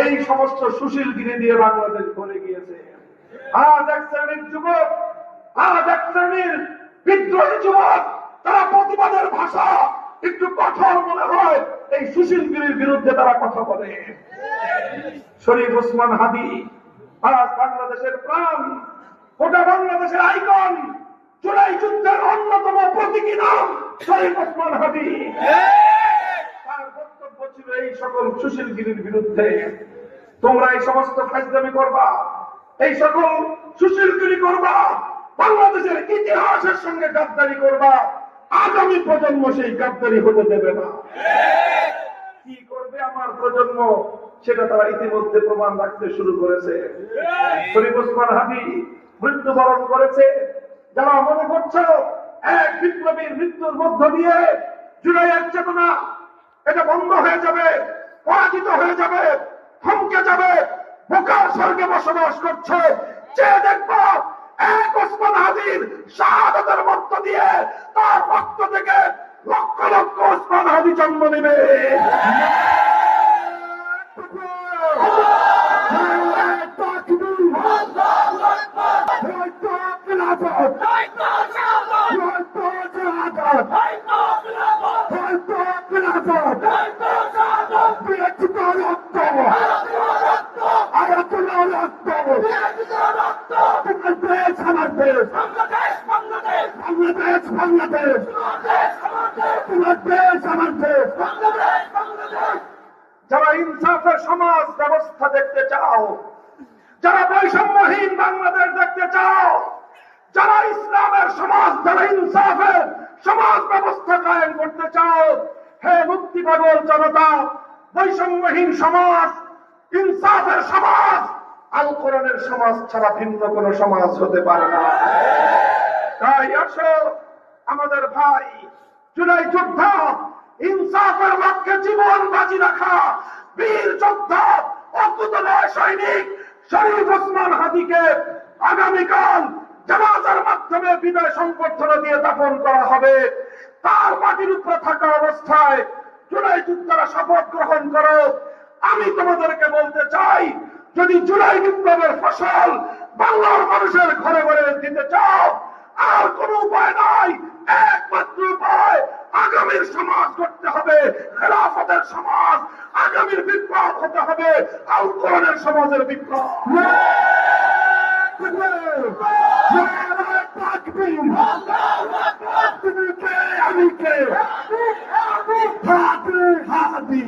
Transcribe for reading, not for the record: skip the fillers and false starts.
এই সমস্ত সুশীলগিরি দিয়ে বাংলাদেশ ভরে গিয়েছে। আজ এক শ্রেণীর যুবক, আজ এক শ্রেণীর বিদ্রোহী যুবক, তারা প্রতিবাদের ভাষা একটু কঠোর মনে হয়, এই সুশীলগিরির বিরুদ্ধে তারা কথা বলে। শরীফ ওসমান হাদী আজ বাংলাদেশের প্রাণ, গোটা বাংলাদেশের আইকন, জুলাই যুদ্ধের অন্যতম প্রতীকী নাম শরীফ ওসমান হাদী। তার বক্তব্য ছিল এই সকল সুশীলগিরির বিরুদ্ধে। তোমরা এই সমস্ত ফাজলামি করবা, এই সকল সুশীলগিরি করবা, বাংলাদেশের ইতিহাসের সঙ্গে গাদ্দারি করবা, আগামী প্রজন্ম সেই গাদ্দারি হতে দেবে না। কি করবে আমার প্রজন্ম, সেটা তারা ইতিমধ্যে প্রমাণ রাখতে শুরু করেছে। শরীফ ওসমান হাদী মৃত্যুবরণ করেছে। যারা মনে করছো এক বিপ্লবীর মৃত্যুর মধ্য দিয়ে জুলাইয়ের চেতনা এটা বন্ধ হয়ে যাবে, পরাজিত হয়ে যাবে, থমকে যাবে, বোকার স্বর্গে বসবাস করছে, যে দেখবো এক ওসমান হাদীর শাহাদাতের মধ্য দিয়ে তার রক্ত থেকে লক্ষ লক্ষ ওসমান হাদী জন্ম নেবে। যারা ইনসাফের সমাজ ব্যবস্থা দেখতে চাও, যারা বৈষম্যহীন বাংলাদেশ দেখতে চাও, যারা ইসলামের সমাজ, যারা ইনসাফের সমাজ ব্যবস্থা কায়েম করতে চাও, হে মুক্তি পাগল জনতা, বৈষম্যহীন সমাজ, ইনসাফের সমাজ আল কোরআনের সমাজ ছাড়া ভিন্ন কোন সমাজ হতে পারে না। তাই আসো আমাদের ভাই, জুলাই যোদ্ধা, ইনসাফের লক্ষ্যে জীবন বাজি রাখা বীর যোদ্ধা, অকুতলয় সৈনিক শরীফ ওসমান হাদীকে আগামীকাল জানাজার মাধ্যমে বিদায় সংবর্ধনা দিয়ে দাফন করা হবে। তার মাটির উপরে থাকা অবস্থায় জুলাই যোদ্ধারা শপথ গ্রহণ করো। আমি তোমাদেরকে বলতে চাই, যদি জুলাই বিপ্লবের ফসল বাংলার মানুষের ঘরে ঘরে দিতে চাও, আর কোন উপায় নাই, একমাত্র উপায় আগামীর সমাজ করতে হবে, খেলাফতের সমাজ, আগামীর বিপ্লব হতে হবে আল কোরআনের সমাজের বিপ্লব। তুমি কে, আমি কে, হাদি